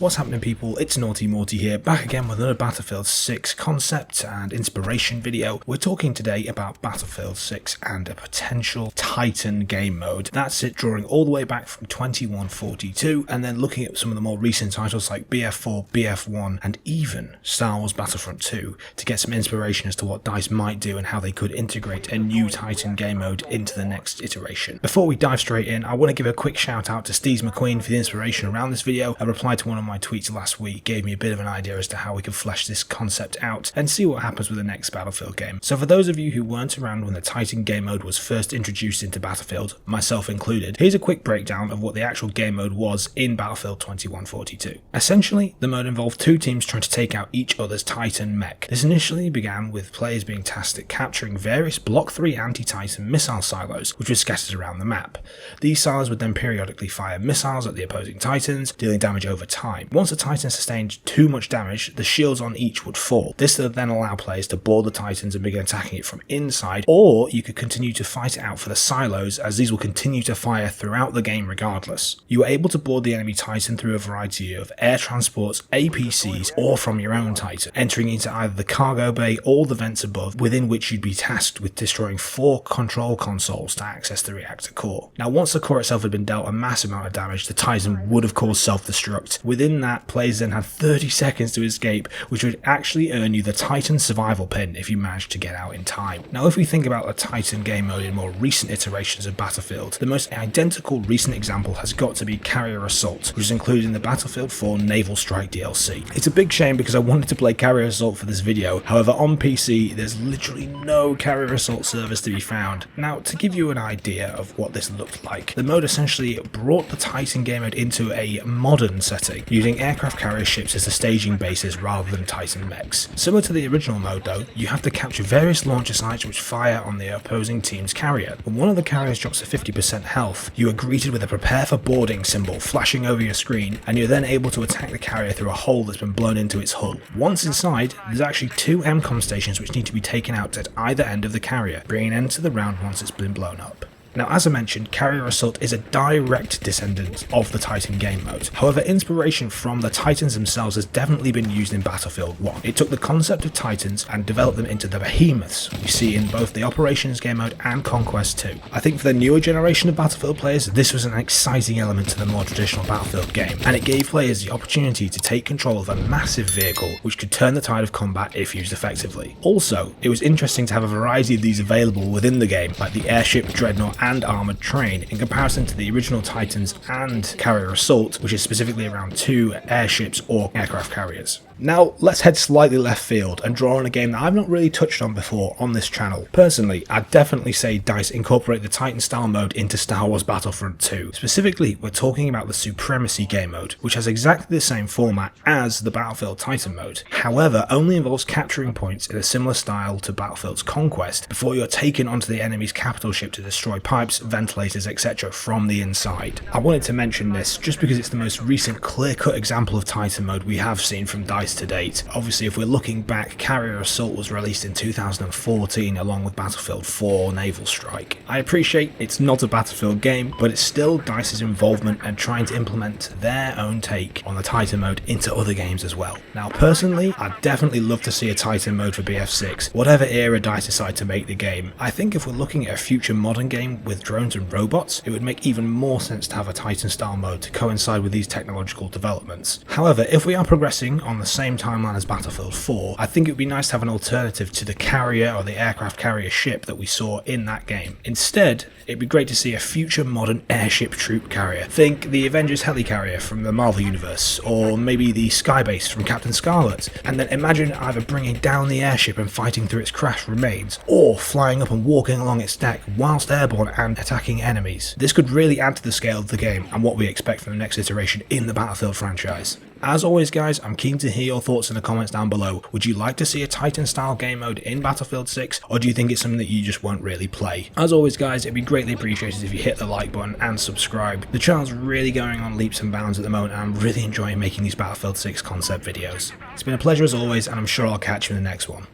What's happening, people? It's Naughty Morty here, back again with another Battlefield 6 concept and inspiration video. We're talking today about Battlefield 6 and a potential Titan game mode. That's it, drawing all the way back from 2142 and then looking at some of the more recent titles like BF4, BF1 and even Star Wars Battlefront 2 to get some inspiration as to what DICE might do and how they could integrate a new Titan game mode into the next iteration. Before we dive straight in, I want to give a quick shout out to Steez McQueen for the inspiration around this video. A reply to one of my tweets last week gave me a bit of an idea as to how we could flesh this concept out and see what happens with the next Battlefield game. So for those of you who weren't around when the Titan game mode was first introduced into Battlefield, myself included, here's a quick breakdown of what the actual game mode was in Battlefield 2142. Essentially, the mode involved two teams trying to take out each other's Titan mech. This initially began with players being tasked at capturing various Block 3 anti-Titan missile silos, which were scattered around the map. These silos would then periodically fire missiles at the opposing Titans, dealing damage over time. Once a Titan sustained too much damage, the shields on each would fall. This would then allow players to board the Titans and begin attacking it from inside, or you could continue to fight it out for the silos, as these will continue to fire throughout the game regardless. You were able to board the enemy Titan through a variety of air transports, APCs, or from your own Titan, entering into either the cargo bay or the vents above, within which you'd be tasked with destroying 4 control consoles to access the reactor core. Now, once the core itself had been dealt a massive amount of damage, the Titan would of course self-destruct. Within that, players then had 30 seconds to escape, which would actually earn you the Titan survival pin if you managed to get out in time. Now, if we think about the Titan game mode in more recent iterations of Battlefield, the most identical recent example has got to be Carrier Assault, which is included in the Battlefield 4 Naval Strike DLC. It's a big shame because I wanted to play Carrier Assault for this video, however on PC there's literally no Carrier Assault servers to be found. Now, to give you an idea of what this looked like, the mode essentially brought the Titan game mode into a modern setting, using aircraft carrier ships as the staging bases rather than Titan mechs. Similar to the original mode though, you have to capture various launcher sites which fire on the opposing team's carrier. When one of the carriers drops to 50% health, you are greeted with a prepare for boarding symbol flashing over your screen, and you're then able to attack the carrier through a hole that's been blown into its hull. Once inside, there's actually 2 MCOM stations which need to be taken out at either end of the carrier, bringing an end to the round once it's been blown up. Now, as I mentioned, Carrier Assault is a direct descendant of the Titan game mode. However, inspiration from the Titans themselves has definitely been used in Battlefield 1. It took the concept of Titans and developed them into the behemoths we see in both the Operations game mode and Conquest 2. I think for the newer generation of Battlefield players, this was an exciting element to the more traditional Battlefield game, and it gave players the opportunity to take control of a massive vehicle which could turn the tide of combat if used effectively. Also, it was interesting to have a variety of these available within the game, like the airship, dreadnought, and armoured train, in comparison to the original Titans and Carrier Assault, which is specifically around 2 airships or aircraft carriers. Now, let's head slightly left field and draw on a game that I've not really touched on before on this channel. Personally, I'd definitely say DICE incorporate the Titan style mode into Star Wars Battlefront 2. Specifically, we're talking about the Supremacy game mode, which has exactly the same format as the Battlefield Titan mode. However, only involves capturing points in a similar style to Battlefield's Conquest before you're taken onto the enemy's capital ship to destroy pipes, ventilators, etc. from the inside. I wanted to mention this just because it's the most recent clear-cut example of Titan mode we have seen from DICE to date. Obviously, if we're looking back, Carrier Assault was released in 2014 along with Battlefield 4 Naval Strike. I appreciate it's not a Battlefield game, but it's still DICE's involvement and trying to implement their own take on the Titan mode into other games as well. Now, personally, I'd definitely love to see a Titan mode for BF6, whatever era DICE decide to make the game. I think if we're looking at a future modern game with drones and robots, it would make even more sense to have a Titan style mode to coincide with these technological developments. However, if we are progressing on the same timeline as Battlefield 4, I think it would be nice to have an alternative to the carrier or the aircraft carrier ship that we saw in that game. Instead, it'd be great to see a future modern airship troop carrier. Think the Avengers helicarrier from the Marvel Universe, or maybe the Skybase from Captain Scarlet, and then imagine either bringing down the airship and fighting through its crashed remains, or flying up and walking along its deck whilst airborne and attacking enemies. This could really add to the scale of the game and what we expect from the next iteration in the Battlefield franchise. As always guys, I'm keen to hear your thoughts in the comments down below. Would you like to see a Titan style game mode in Battlefield 6, or do you think it's something that you just won't really play? As always guys, it'd be greatly appreciated if you hit the like button and subscribe. The channel's really going on leaps and bounds at the moment and I'm really enjoying making these Battlefield 6 concept videos. It's been a pleasure as always, and I'm sure I'll catch you in the next one.